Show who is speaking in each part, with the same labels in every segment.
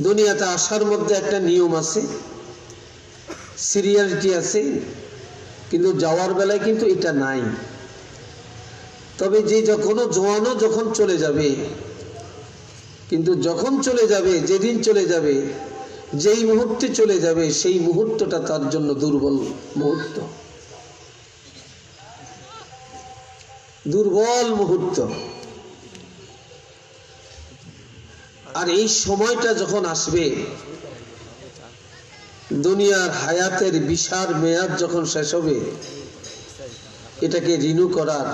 Speaker 1: দুনিয়াতে আসার মধ্যে একটা নিয়ম আছে, সিরিয়ালিটি আছে, কিন্তু যাওয়ার বেলায় কিন্তু এটা নাই। তবে যে কোনো জোয়ানও যখন চলে যাবে, কিন্তু যখন চলে যাবে, যেদিন চলে যাবে, যেই মুহূর্তে চলে যাবে, সেই মুহূর্তটা তার জন্য দুর্বল মুহূর্ত, দুর্বল মুহূর্ত। আর এই সময়টা যখন আসবে, দুনিয়ার হায়াতের বিশাল মেয়াদ যখন শেষ হবে, এটাকে রিনিউ করার,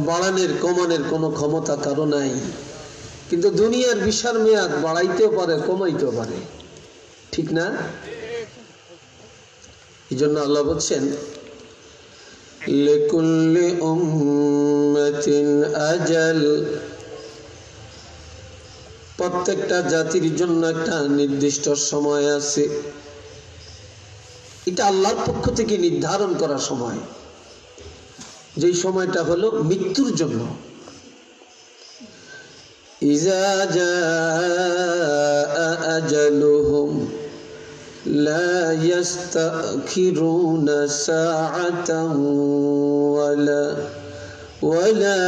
Speaker 1: বাড়ানোর কমানোর কোনো ক্ষমতা কারো নাই। কিন্তু দুনিয়ার বিশাল মেয়াদ বাড়াইতেও পারে, কমাইতেও পারে, ঠিক না? এই জন্য আল্লাহ বলছেন, লিকুল্লি উম্মাতিন আজাল, প্রত্যেকটা জাতির জন্য একটা নির্দিষ্ট সময় আছে। এটা আল্লাহর পক্ষ থেকে নির্ধারণ করা সময়, যেই সময়টা হলো মৃত্যুর জন্য। ইজা জাআ আজালুহুম লা ইস্তাখিরুনা সাআতান ওয়ালা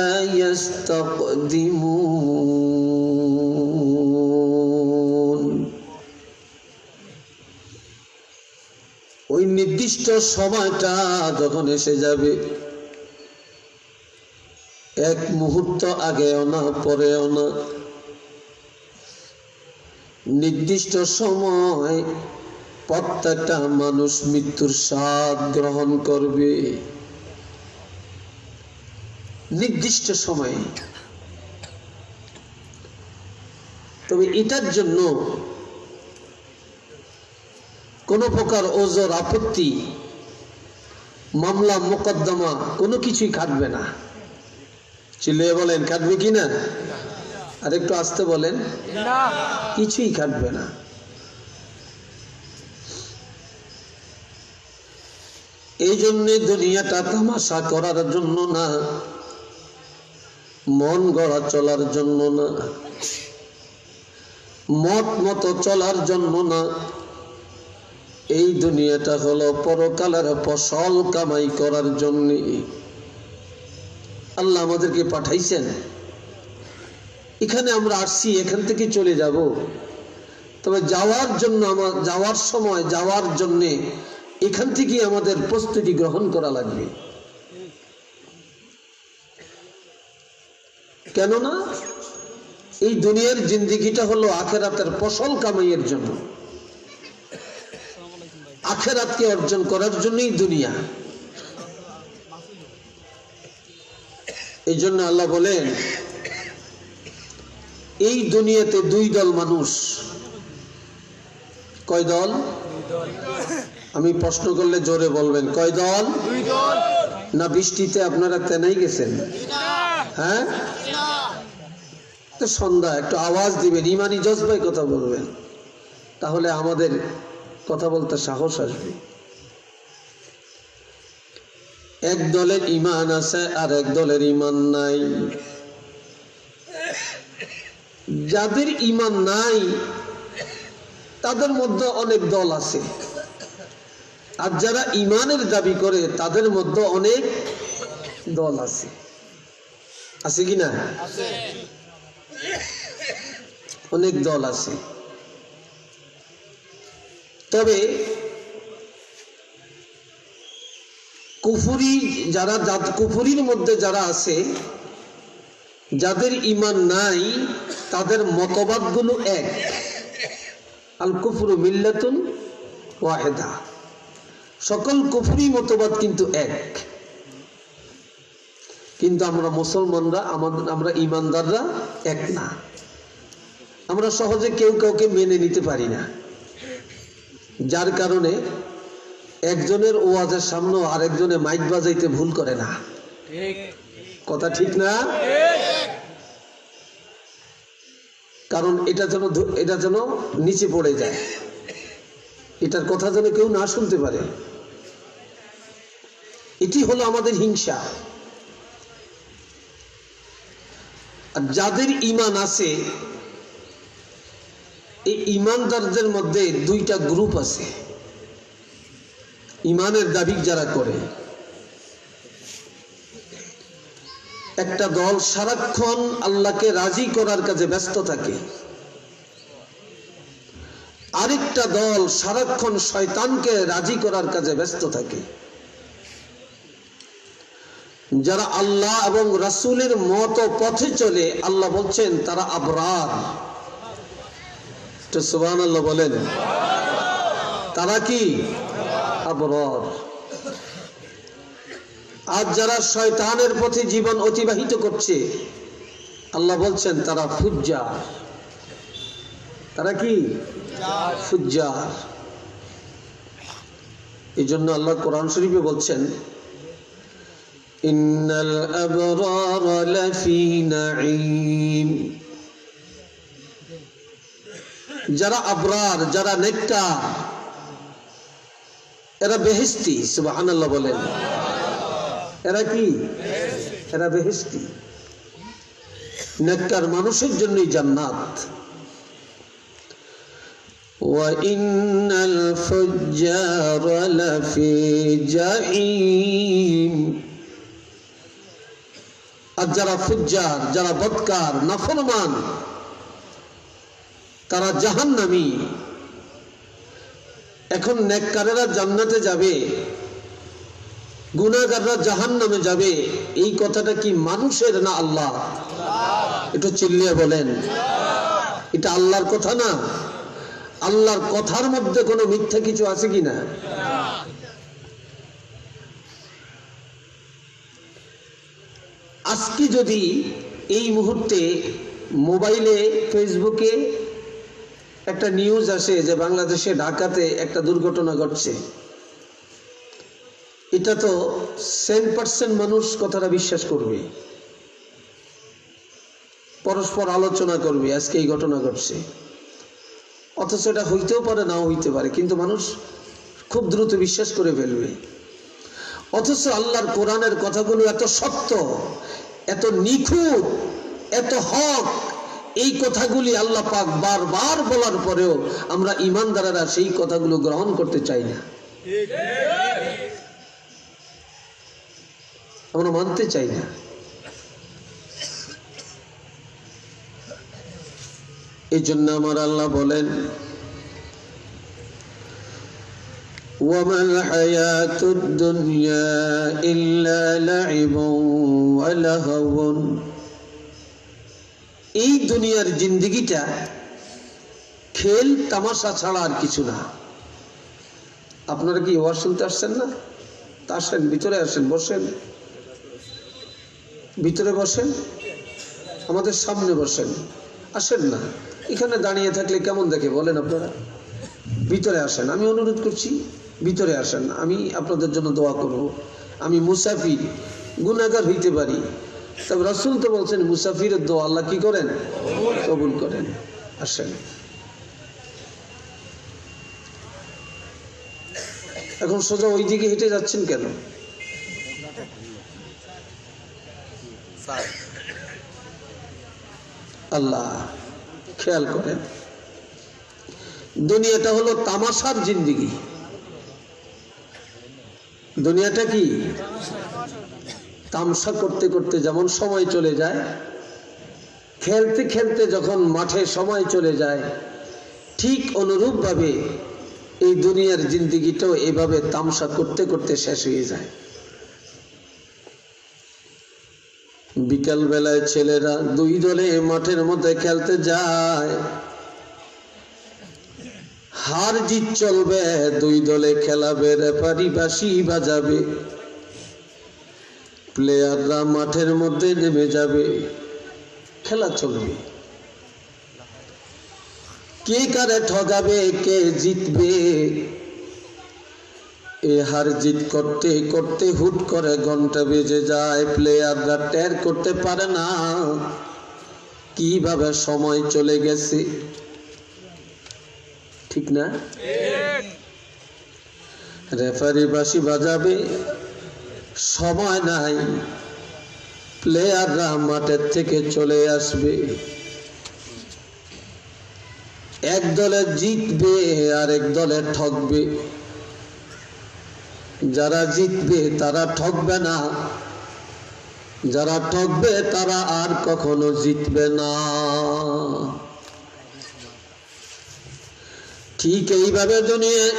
Speaker 1: ইস্তাকদিমুন। ওই নির্দিষ্ট সময়টা যখন এসে যাবে, এক মুহূর্ত আগেও না পরেও না, নির্দিষ্ট সময় প্রত্যেকটা মানুষ মৃত্যুর স্বাদ গ্রহণ করবে, নির্দিষ্ট সময়ে। তবে এটার জন্য কোনো প্রকার ওজর, আপত্তি, মামলা, মোকদ্দমা কোনো কিছুই খাটবে না। চিল্লিয়ে বলেন, খাটবে কি না? আর একটু আস্তে বলেন, কিছুই খাটবে না। এই জন্যে দুনিয়াটা তামাশা করার জন্য না, মন গড়া চলার জন্য না, মত মতো চলার জন্য না। এই দুনিয়াটা হলো পরকালের ফসল কামাই করার জন্য আল্লাহ আমাদেরকে পাঠাইছেন। এখানে আমরা আসছি, এখান থেকে চলে যাব। তবে যাওয়ার জন্য, যাওয়ার সময়, যাওয়ার জন্যে এখান থেকে আমাদের প্রস্তুতি গ্রহণ করা লাগবে। কেননা এই দুনিয়ার জিন্দেগিটা হলো আখেরাতের ফসল কামাইয়ের জন্য, আখেরাতকে অর্জন করার জন্যই দুনিয়া। এই জন্য আল্লাহ বলেন, এই দুনিয়াতে দুই দল মানুষ। কয় দল? আমি প্রশ্ন করলে জোরে বলবেন, কয় দল? না বৃষ্টিতে আপনারা তেনাই গেছেন? হ্যাঁ, তো সন্ধ্যা একটু আওয়াজ দিবেন, ইমানি জজবায় কথা বলবেন, তাহলে আমাদের কথা বলতে সাহস আসবে। এক দলের ঈমান আছে আর এক দলের ঈমান নাই। যাদের ঈমান নাই তাদের মধ্যে অনেক দল আছে, আর যারা ঈমানের দাবি করে তাদের মধ্যে অনেক দল আছে। আছে কি না? অনেক দল আছে। তবে কুফরি যারা, কুফরির মধ্যে যারা আছে, যাদের ঈমান নাই, তাদের মতবাদগুলো এক। আল কুফরু মিল্লাতুন ওয়াহিদা, সকল কুফরি মতবাদ কিন্তু এক। কিন্তু আমরা মুসলমানরা, আমরা ঈমানদাররা এক না। আমরা সহজে কেউ কাউকে মেনে নিতে পারি না, যার কারণে একজনের ওয়াজের সামনে আরেকজনে মাইক বাজাইতে ভুল করে না। কথা ঠিক না? কারণ এটা যেন নিচে পড়ে যায়, এটার কথা যেন কেউ না শুনতে পারে। এটি হলো আমাদের হিংসা। আর যাদের ঈমান আছে এই ইমানদারদের মধ্যে দুইটা গ্রুপ আছে। ইমানের দাবি যারা করে, একটা দল সারাক্ষণ আল্লাহকে রাজি করার কাজে ব্যস্ত থাকে, আরেকটা দল সারাক্ষণ শয়তানকে রাজি করার কাজে ব্যস্ত থাকে। যারা আল্লাহ এবং রাসূলের মত পথে চলে, আল্লাহ বলছেন তারা আবরার। তো সুবহানাল্লাহ বলেন, তারা কি? আবরার। আর যারা শয়তানের পথে জীবন অতিবাহিত করছে, আল্লাহ বলছেন তারা ফুজ্জার। তারা কি? ফুজ্জার। এই জন্য আল্লাহ কোরআন শরীফে বলছেন, ইন্নাল আবরার লাফি নাঈম। যারা আবরার, যারা নেককার, এরা বেহেশতি। সুবহানাল্লাহ বলেন, এরা কি? এরা বেহেশতি। নেককার মানুষের জন্যই জান্নাত। ওয়া ইন্নাল ফুজ্জার লাফি জাহিম। আর যারা ফুজ্জার, যারা বদকার, নাফরমান, তারা জাহান্নামী। এখন নেককারেরা জান্নাতে যাবে, গুনাহগাররা জাহান্নামে যাবে, এই কথাটা কি মানুষের না আল্লাহ? একটু চিল্লিয়ে বলেন, এটা আল্লাহর কথা না? আল্লাহর কথার মধ্যে কোনো মিথ্যা কিছু আছে কিনা? আজকে যদি এই মুহূর্তে মোবাইলে, ফেসবুকে একটা নিউজ আসে যে বাংলাদেশে ঢাকাতে একটা দুর্ঘটনা ঘটছে, এটা তো 100% মানুষ কথাটা বিশ্বাস করবে, পরস্পর আলোচনা করবে আজকে এই ঘটনা ঘটছে। অথচ এটা হইতেও পারে, নাও হইতে পারে, কিন্তু মানুষ খুব দ্রুত বিশ্বাস করে ফেলবে। অথচ আল্লাহর কোরআনের কথাগুলো এত সত্য, এত নিখুঁত, এত হক, এই কথাগুলি আল্লাহ পাক বারবার বলার পরেও আমরা ঈমানদারেরা সেই কথাগুলো গ্রহণ করতে চাই না, আমরা মানতে চাই না। এই জন্য আমার আল্লাহ বলেন, ওয়ামাল হায়াতুদ দুনিয়া ইল্লা লাইবুন ওয়া লাহওয়ুন। এই দুনিয়ার জিন্দেগিটা খেল তামাশা ছাড়া আর কিছু না। আপনারা কি ওয়াজ শুনতে আসছেন না? তা আসেন, ভিতরে আসেন, বসেন, ভিতরে বসেন, আমাদের সামনে বসেন। আসেন না, এখানে দাঁড়িয়ে থাকলে কেমন দেখে বলেন আপনারা? ভিতরে আসেন, আমি অনুরোধ করছি, ভিতরে আসেন, আমি আপনাদের জন্য দোয়া করব। আমি মুসাফির, গুনাহগার হইতে পারি, তবে রাসূল তো বলছেন মুসাফিরের দোয়া আল্লাহ কি করেন? কবুল করেন। আসেন। এখন সোজা ওই দিকে হেঁটে যাচ্ছেন কেন? আল্লাহ খেয়াল করেন, দুনিয়াটা হলো তামাশার জিন্দেগি। দুনিয়াটা কি? তামাশা করতে করতে যেমন সময় চলে যায়, খেলতে খেলতে যখন মাঠে সময় চলে যায়, ঠিক অনুরূপ ভাবে এই দুনিয়ার জিন্দেগিটাও এভাবে তামাশা করতে করতে শেষ হয়ে যায়। বিকাল বেলায় ছেলেরা দুই দলে মাঠের মধ্যে খেলতে যায়, হার জিত চলবে, দুই দলে খেলাবে, রেফারি বাঁশি বাজাবে, প্লেয়াররা মাঠের মধ্যে নেমে যাবে, খেলা চলবে। কে কারে ঠগাবে, কে জিতবে, এ হার জিত করতে করতে হুট করে ঘন্টা বেজে যায়, প্লেয়াররা টের করতে পারে না কিভাবে সময় চলে গেছে। ঠিক না? রেফারি বাঁশি বাজাবে, সময় নাই, প্লেয়াররা মাঠের থেকে চলে আসবে। এক দলে জিতবে আর এক দলে ঠকবে। যারা জিতবে তারা ঠকবে না, যারা ঠকবে তারা আর কখনো জিতবে না। ঠিক এইভাবে দুনিয়ায়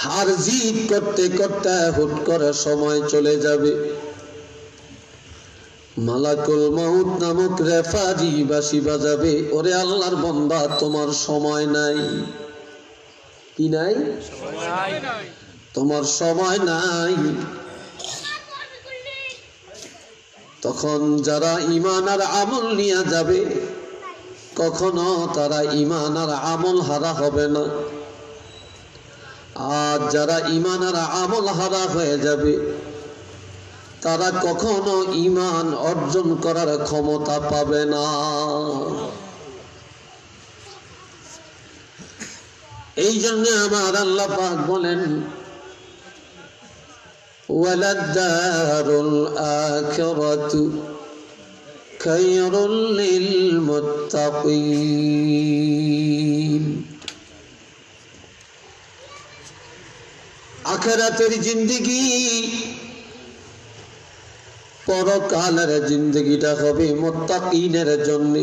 Speaker 1: হার জিত করতে করতে হুট করে সময় চলে যাবে। মালাকুল মাউত নামক রেফারি বাঁশি বাজাবে, ওরে আল্লাহর বান্দা তোমার সময় নাই। কি নাই? তোমার সময় নাই। তখন যারা ঈমান আর আমল নিয়ে যাবে, কখনো তারা ঈমান আর আমল হারা হবে না। আর যারা ঈমান আর আমল হারা হয়ে যাবে, তারা কখনো ঈমান অর্জন করার ক্ষমতা পাবে না। এই জন্য আমার আল্লাহ পাক বলেন, ওয়ালাদ-দারুল আখিরাতু খায়রুল লিল মুত্তাকিন। আখিরাতের জিন্দেগি, পরকালের জিন্দেগিটা হবে মুত্তাকিনের জন্য।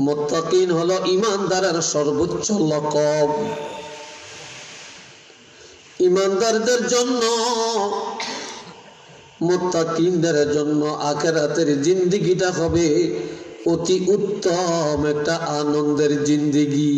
Speaker 1: মুত্তাকিন হলো ঈমানদারের সর্বোচ্চ লকব। ঈমানদারদের জন্য, মুত্তাকিনদের জন্য আখিরাতের জিন্দেগিটা হবে অতি উত্তম একটা আনন্দের জিন্দেগি।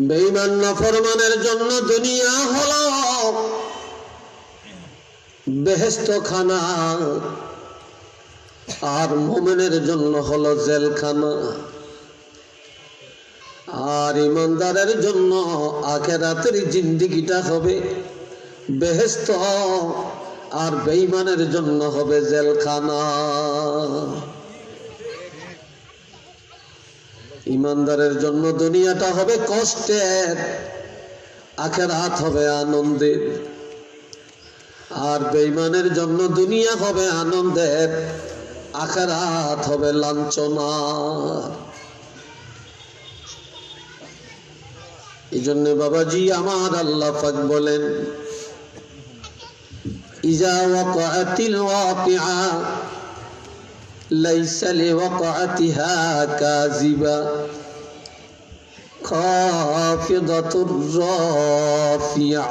Speaker 1: বেঈমান নাফরমানের জন্য দুনিয়া হলো বেহেশত খানা, আর মুমিনের জন্য হলো জেলখানা। আর ঈমানদারের জন্য আখিরাতের জিন্দেগিটা হবে বেহেশত, আর বেঈমানের জন্য হবে জেলখানা। ঈমানদারের জন্য দুনিয়াটা হবে কষ্টের, আখিরাত হবে আনন্দের। আর বেঈমানের জন্য দুনিয়া হবে আনন্দের, আখিরাত হবে লাঞ্ছনা। এই জন্য বাবাজি আমার আল্লাহ পাক বলেন, ইজা ওয়াকাআতিল ওয়াকিআ লাইসা লিওয়াকাআতিহা কাযিবা খাফিদাতুর রাফিআ।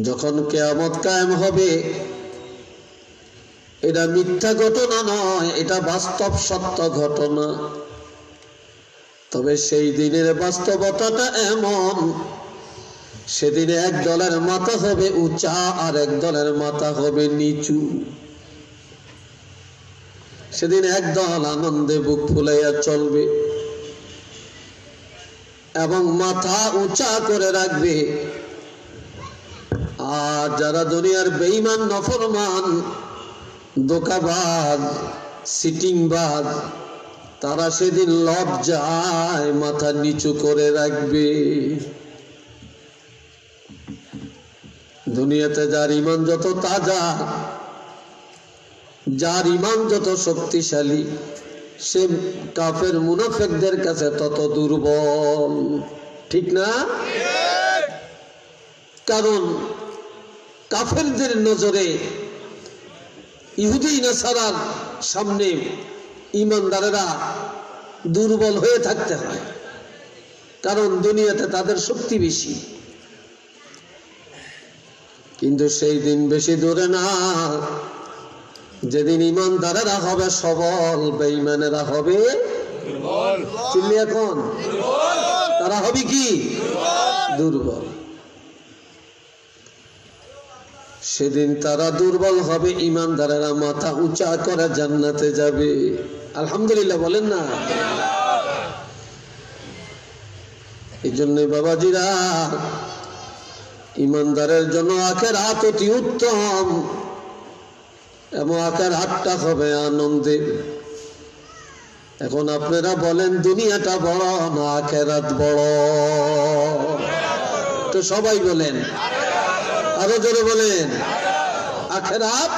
Speaker 1: যখন কিয়ামত কায়েম হবে, এটা মিথ্যা ঘটনা নয়, এটা বাস্তব সত্য ঘটনা। তবে সেই দিনের বাস্তবতাটা এমন, সেদিনে এক দলের মাথা হবে উঁচা আর এক দলের মাথা হবে নিচু। সেদিন এক দল আনন্দে বুক ফুলাইয়া চলবে এবং মাথা উঁচা করে রাখবে, আর যারা দুনিয়ার বেঈমান নাফরমান ধোঁকাবাজ সিটিংবাজ, তারা সেদিন লজ্জায় মাথা নিচু করে রাখবে। দুনিয়াতে যার ঈমান যত তাজা, যার ঈমান যত শক্তিশালী, সে কাফের মুনাফিকদের কাছে তত দুর্বল। ঠিক না? কারণ কাফেরদের নজরে ইহুদি নাসারার সামনে ঈমানদারেরা দুর্বল হয়ে থাকতে হয়, কারণ দুনিয়াতে তাদের শক্তি বেশি। কিন্তু সেই দিন বেশি দূরে না, যেদিন ঈমানদারেরা হবে সবল, বেঈমানেরা হবে দুর্বল। চিল্লি এখন, তারা হবে কি? দুর্বল। সেদিন তারা দুর্বল হবে, ঈমানদারেরা মাথা উঁচা করে জান্নাতে যাবে। আলহামদুলিল্লাহ বলেন না? এই জন্য বাবাজিরা, ইমানদারের জন্য আখিরাত অতি উত্তম এবং আখিরাতটা হবে আনন্দের। এখন আপনারা বলেন দুনিয়াটা বড় না আখিরাত বড়? তো সবাই বলেন, আরো জোরে বলেন, আখিরাত